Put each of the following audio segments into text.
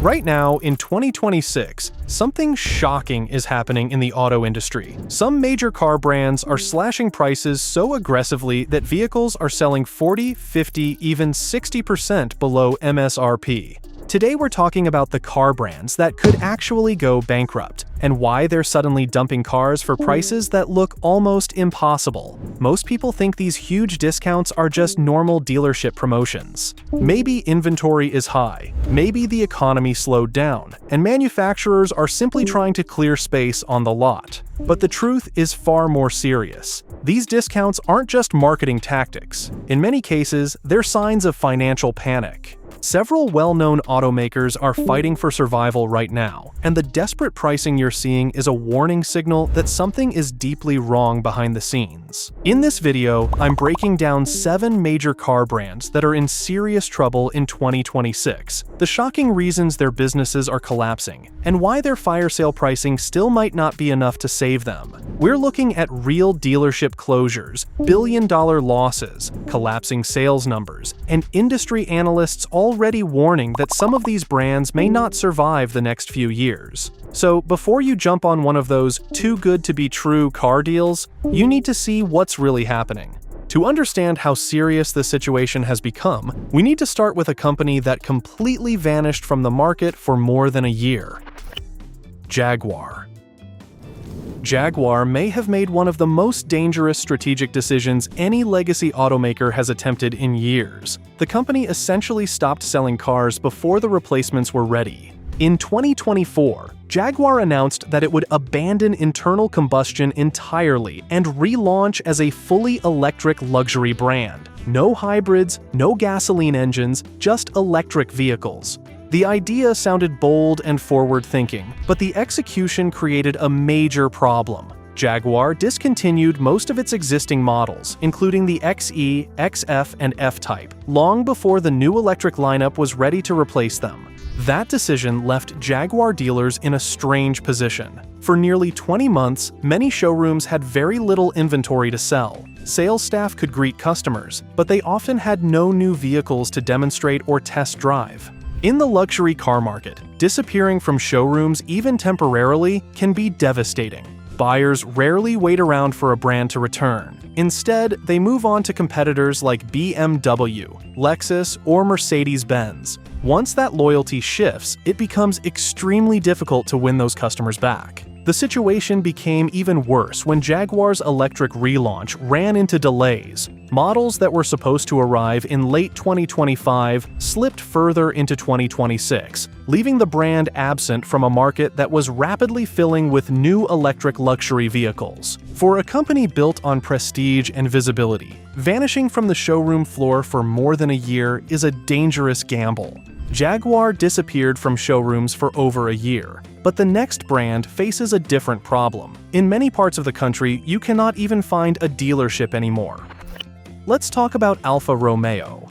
Right now, in 2026, something shocking is happening in the auto industry. Some major car brands are slashing prices so aggressively that vehicles are selling 40, 50, even 60% below MSRP. Today we're talking about the car brands that could actually go bankrupt, and why they're suddenly dumping cars for prices that look almost impossible. Most people think these huge discounts are just normal dealership promotions. Maybe inventory is high, maybe the economy slowed down, and manufacturers are simply trying to clear space on the lot. But the truth is far more serious. These discounts aren't just marketing tactics. In many cases, they're signs of financial panic. Several well-known automakers are fighting for survival right now, and the desperate pricing you're seeing is a warning signal that something is deeply wrong behind the scenes. In this video, I'm breaking down 7 major car brands that are in serious trouble in 2026, the shocking reasons their businesses are collapsing, and why their fire sale pricing still might not be enough to save them. We're looking at real dealership closures, billion-dollar losses, collapsing sales numbers, and industry analysts already warning that some of these brands may not survive the next few years. So before you jump on one of those too good to be true car deals, you need to see what's really happening. To understand how serious the situation has become, we need to start with a company that completely vanished from the market for more than a year. Jaguar. Jaguar may have made one of the most dangerous strategic decisions any legacy automaker has attempted in years. The company essentially stopped selling cars before the replacements were ready. In 2024, Jaguar announced that it would abandon internal combustion entirely and relaunch as a fully electric luxury brand. No hybrids, no gasoline engines, just electric vehicles. The idea sounded bold and forward-thinking, but the execution created a major problem. Jaguar discontinued most of its existing models, including the XE, XF, and F-Type, long before the new electric lineup was ready to replace them. That decision left Jaguar dealers in a strange position. For nearly 20 months, many showrooms had very little inventory to sell. Sales staff could greet customers, but they often had no new vehicles to demonstrate or test drive. In the luxury car market, disappearing from showrooms even temporarily can be devastating. Buyers rarely wait around for a brand to return. Instead, they move on to competitors like BMW, Lexus, or Mercedes-Benz. Once that loyalty shifts, it becomes extremely difficult to win those customers back. The situation became even worse when Jaguar's electric relaunch ran into delays. Models that were supposed to arrive in late 2025 slipped further into 2026, leaving the brand absent from a market that was rapidly filling with new electric luxury vehicles. For a company built on prestige and visibility, vanishing from the showroom floor for more than a year is a dangerous gamble. Jaguar disappeared from showrooms for over a year. But the next brand faces a different problem. In many parts of the country, you cannot even find a dealership anymore. Let's talk about Alfa Romeo.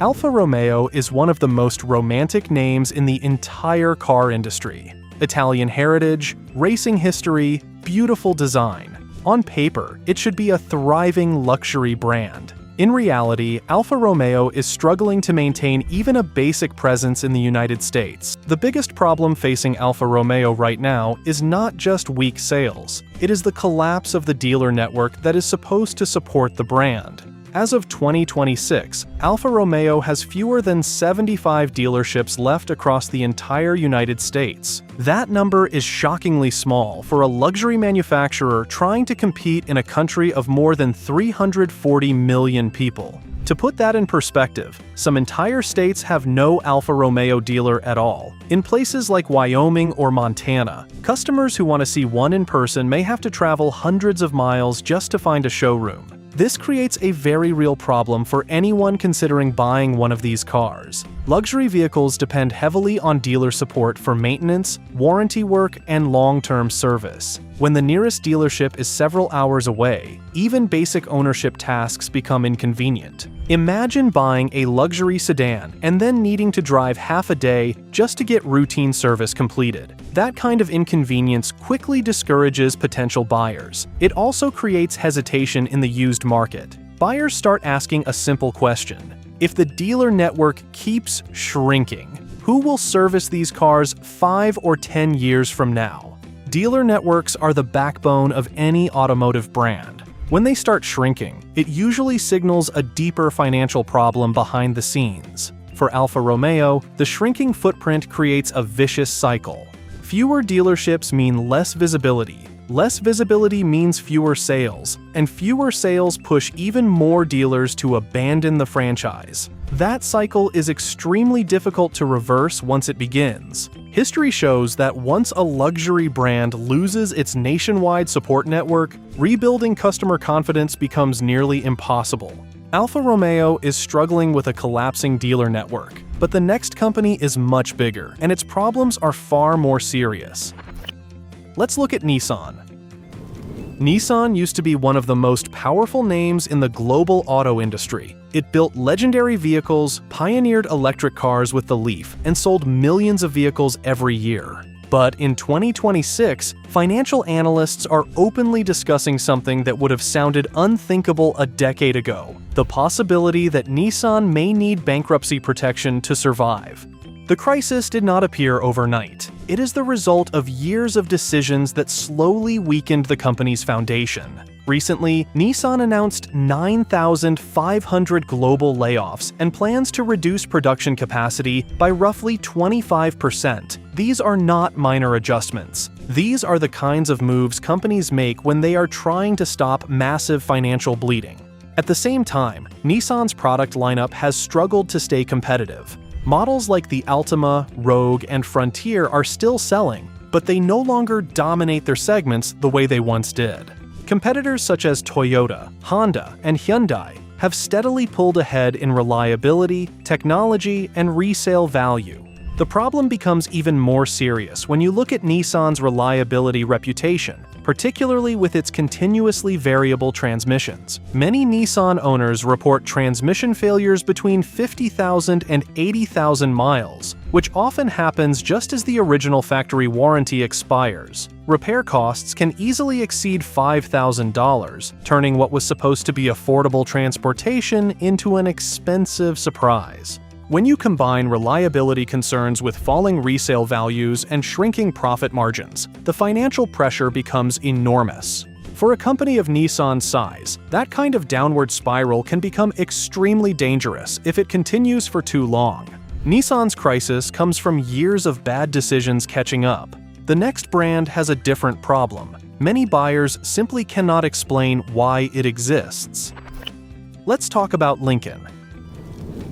Alfa Romeo is one of the most romantic names in the entire car industry. Italian heritage, racing history, beautiful design. On paper, it should be a thriving luxury brand. In reality, Alfa Romeo is struggling to maintain even a basic presence in the United States. The biggest problem facing Alfa Romeo right now is not just weak sales. It is the collapse of the dealer network that is supposed to support the brand. As of 2026, Alfa Romeo has fewer than 75 dealerships left across the entire United States. That number is shockingly small for a luxury manufacturer trying to compete in a country of more than 340 million people. To put that in perspective, some entire states have no Alfa Romeo dealer at all. In places like Wyoming or Montana, customers who want to see one in person may have to travel hundreds of miles just to find a showroom. This creates a very real problem for anyone considering buying one of these cars. Luxury vehicles depend heavily on dealer support for maintenance, warranty work, and long-term service. When the nearest dealership is several hours away, even basic ownership tasks become inconvenient. Imagine buying a luxury sedan and then needing to drive half a day just to get routine service completed. That kind of inconvenience quickly discourages potential buyers. It also creates hesitation in the used market. Buyers start asking a simple question: if the dealer network keeps shrinking, Who will service these cars 5 or 10 years from now? Dealer networks are the backbone of any automotive brand. When they start shrinking, it usually signals a deeper financial problem behind the scenes. For Alfa Romeo, the shrinking footprint creates a vicious cycle. Fewer dealerships mean less visibility. Less visibility means fewer sales, and fewer sales push even more dealers to abandon the franchise. That cycle is extremely difficult to reverse once it begins. History shows that once a luxury brand loses its nationwide support network, rebuilding customer confidence becomes nearly impossible. Alfa Romeo is struggling with a collapsing dealer network, but the next company is much bigger, and its problems are far more serious. Let's look at Nissan. Nissan used to be one of the most powerful names in the global auto industry. It built legendary vehicles, pioneered electric cars with the Leaf, and sold millions of vehicles every year. But in 2026, financial analysts are openly discussing something that would have sounded unthinkable a decade ago: the possibility that Nissan may need bankruptcy protection to survive. The crisis did not appear overnight. It is the result of years of decisions that slowly weakened the company's foundation. Recently, Nissan announced 9,500 global layoffs and plans to reduce production capacity by roughly 25%. These are not minor adjustments. These are the kinds of moves companies make when they are trying to stop massive financial bleeding. At the same time, Nissan's product lineup has struggled to stay competitive. Models like the Altima, Rogue, and Frontier are still selling, but they no longer dominate their segments the way they once did. Competitors such as Toyota, Honda, and Hyundai have steadily pulled ahead in reliability, technology, and resale value. The problem becomes even more serious when you look at Nissan's reliability reputation, particularly with its continuously variable transmissions. Many Nissan owners report transmission failures between 50,000 and 80,000 miles, which often happens just as the original factory warranty expires. Repair costs can easily exceed $5,000, turning what was supposed to be affordable transportation into an expensive surprise. When you combine reliability concerns with falling resale values and shrinking profit margins, the financial pressure becomes enormous. For a company of Nissan's size, that kind of downward spiral can become extremely dangerous if it continues for too long. Nissan's crisis comes from years of bad decisions catching up. The next brand has a different problem. Many buyers simply cannot explain why it exists. Let's talk about Lincoln.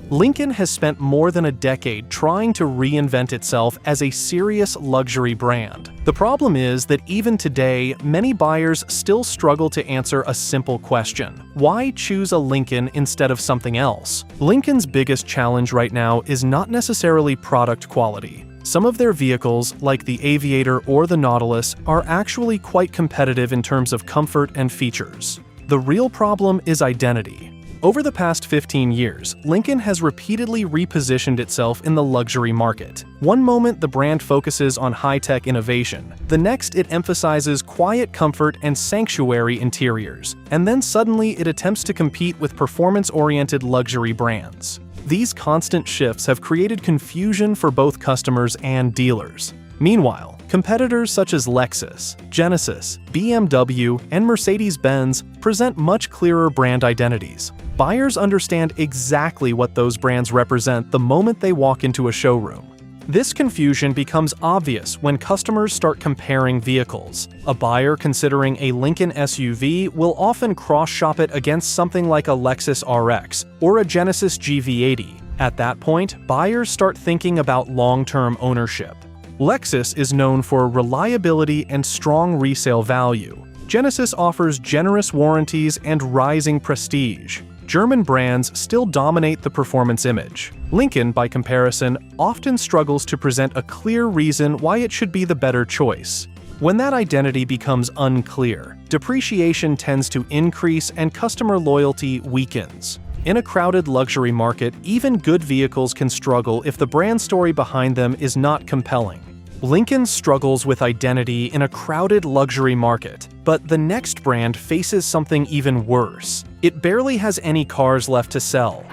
Lincoln has spent more than a decade trying to reinvent itself as a serious luxury brand. The problem is that even today, many buyers still struggle to answer a simple question: why choose a Lincoln instead of something else? Lincoln's biggest challenge right now is not necessarily product quality. Some of their vehicles, like the Aviator or the Nautilus, are actually quite competitive in terms of comfort and features. The real problem is identity. Over the past 15 years, Lincoln has repeatedly repositioned itself in the luxury market. One moment the brand focuses on high-tech innovation, the next it emphasizes quiet comfort and sanctuary interiors, and then suddenly it attempts to compete with performance-oriented luxury brands. These constant shifts have created confusion for both customers and dealers. Meanwhile, competitors such as Lexus, Genesis, BMW, and Mercedes-Benz present much clearer brand identities. Buyers understand exactly what those brands represent the moment they walk into a showroom. This confusion becomes obvious when customers start comparing vehicles. A buyer considering a Lincoln SUV will often cross-shop it against something like a Lexus RX or a Genesis GV80. At that point, buyers start thinking about long-term ownership. Lexus is known for reliability and strong resale value. Genesis offers generous warranties and rising prestige. German brands still dominate the performance image. Lincoln, by comparison, often struggles to present a clear reason why it should be the better choice. When that identity becomes unclear, depreciation tends to increase and customer loyalty weakens. In a crowded luxury market, even good vehicles can struggle if the brand story behind them is not compelling. Lincoln struggles with identity in a crowded luxury market, but the next brand faces something even worse. It barely has any cars left to sell.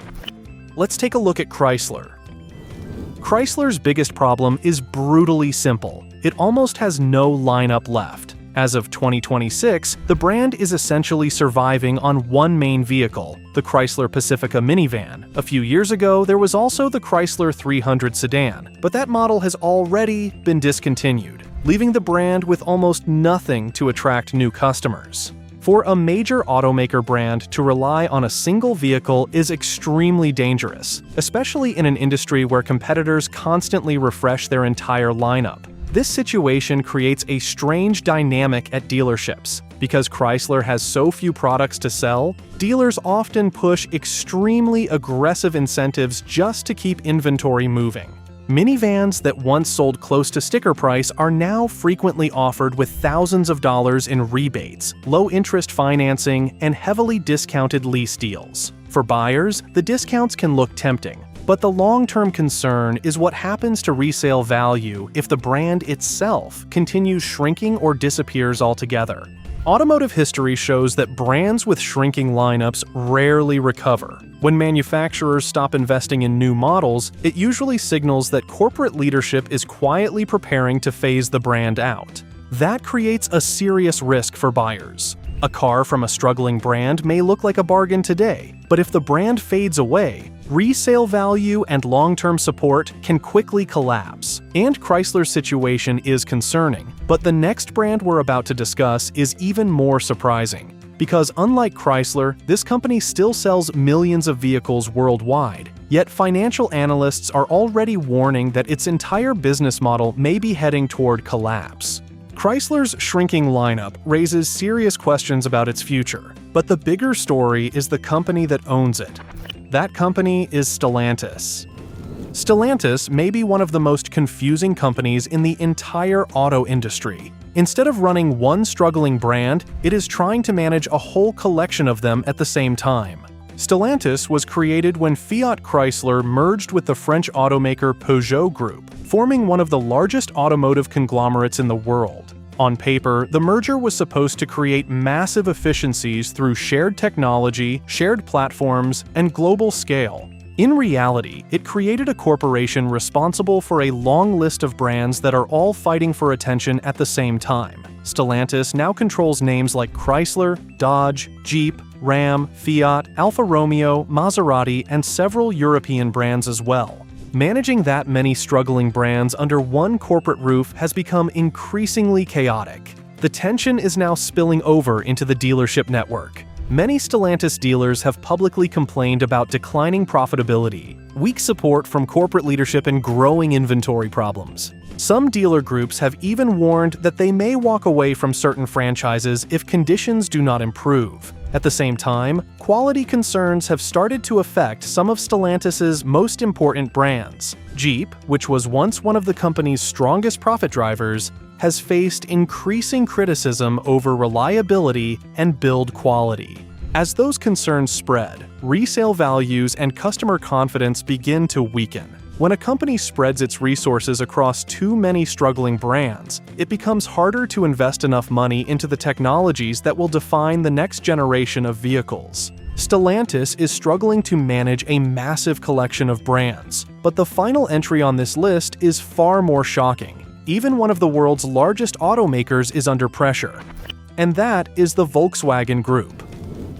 Let's take a look at Chrysler. Chrysler's biggest problem is brutally simple. It almost has no lineup left. As of 2026, the brand is essentially surviving on one main vehicle, the Chrysler Pacifica minivan. A few years ago, there was also the Chrysler 300 sedan, but that model has already been discontinued, leaving the brand with almost nothing to attract new customers. For a major automaker brand to rely on a single vehicle is extremely dangerous, especially in an industry where competitors constantly refresh their entire lineup. This situation creates a strange dynamic at dealerships. Because Chrysler has so few products to sell, dealers often push extremely aggressive incentives just to keep inventory moving. Minivans that once sold close to sticker price are now frequently offered with thousands of dollars in rebates, low-interest financing, and heavily discounted lease deals. For buyers, the discounts can look tempting, but the long-term concern is what happens to resale value if the brand itself continues shrinking or disappears altogether. Automotive history shows that brands with shrinking lineups rarely recover. When manufacturers stop investing in new models, it usually signals that corporate leadership is quietly preparing to phase the brand out. That creates a serious risk for buyers. A car from a struggling brand may look like a bargain today, but if the brand fades away, resale value and long-term support can quickly collapse. And Chrysler's situation is concerning, but the next brand we're about to discuss is even more surprising. Because unlike Chrysler, this company still sells millions of vehicles worldwide. Yet financial analysts are already warning that its entire business model may be heading toward collapse. Chrysler's shrinking lineup raises serious questions about its future, but the bigger story is the company that owns it. That company is Stellantis. Stellantis may be one of the most confusing companies in the entire auto industry. Instead of running one struggling brand, it is trying to manage a whole collection of them at the same time. Stellantis was created when Fiat Chrysler merged with the French automaker Peugeot Group, forming one of the largest automotive conglomerates in the world. On paper, the merger was supposed to create massive efficiencies through shared technology, shared platforms, and global scale. In reality, it created a corporation responsible for a long list of brands that are all fighting for attention at the same time. Stellantis now controls names like Chrysler, Dodge, Jeep, Ram, Fiat, Alfa Romeo, Maserati, and several European brands as well. Managing that many struggling brands under one corporate roof has become increasingly chaotic. The tension is now spilling over into the dealership network. Many Stellantis dealers have publicly complained about declining profitability, weak support from corporate leadership, and growing inventory problems. Some dealer groups have even warned that they may walk away from certain franchises if conditions do not improve. At the same time, quality concerns have started to affect some of Stellantis' most important brands. Jeep, which was once one of the company's strongest profit drivers, has faced increasing criticism over reliability and build quality. As those concerns spread, resale values and customer confidence begin to weaken. When a company spreads its resources across too many struggling brands, it becomes harder to invest enough money into the technologies that will define the next generation of vehicles. Stellantis is struggling to manage a massive collection of brands, but the final entry on this list is far more shocking. Even one of the world's largest automakers is under pressure. And that is the Volkswagen Group.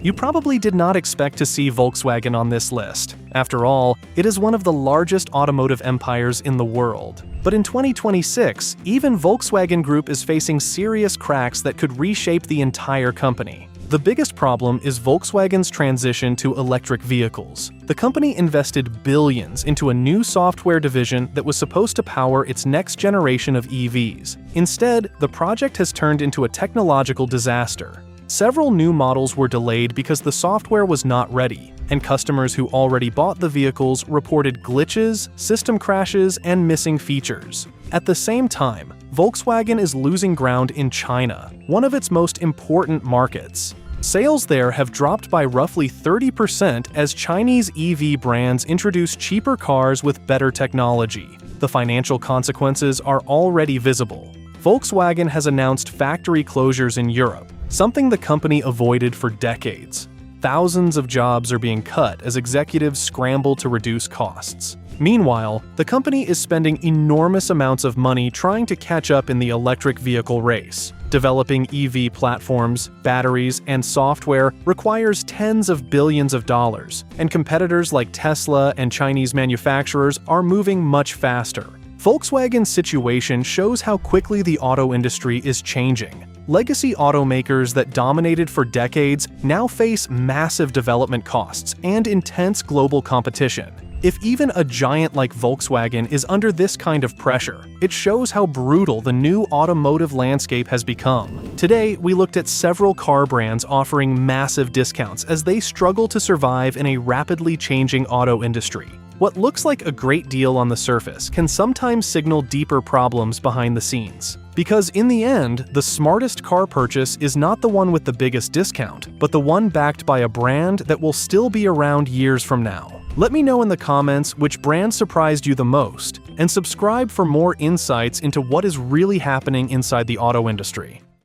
You probably did not expect to see Volkswagen on this list. After all, it is one of the largest automotive empires in the world. But in 2026, even Volkswagen Group is facing serious cracks that could reshape the entire company. The biggest problem is Volkswagen's transition to electric vehicles. The company invested billions into a new software division that was supposed to power its next generation of EVs. Instead, the project has turned into a technological disaster. Several new models were delayed because the software was not ready, and customers who already bought the vehicles reported glitches, system crashes, and missing features. At the same time, Volkswagen is losing ground in China, one of its most important markets. Sales there have dropped by roughly 30% as Chinese EV brands introduce cheaper cars with better technology. The financial consequences are already visible. Volkswagen has announced factory closures in Europe, something the company avoided for decades. Thousands of jobs are being cut as executives scramble to reduce costs. Meanwhile, the company is spending enormous amounts of money trying to catch up in the electric vehicle race. Developing EV platforms, batteries, and software requires tens of billions of dollars, and competitors like Tesla and Chinese manufacturers are moving much faster. Volkswagen's situation shows how quickly the auto industry is changing. Legacy automakers that dominated for decades now face massive development costs and intense global competition. If even a giant like Volkswagen is under this kind of pressure, it shows how brutal the new automotive landscape has become. Today, we looked at several car brands offering massive discounts as they struggle to survive in a rapidly changing auto industry. What looks like a great deal on the surface can sometimes signal deeper problems behind the scenes. Because in the end, the smartest car purchase is not the one with the biggest discount, but the one backed by a brand that will still be around years from now. Let me know in the comments which brand surprised you the most, and subscribe for more insights into what is really happening inside the auto industry.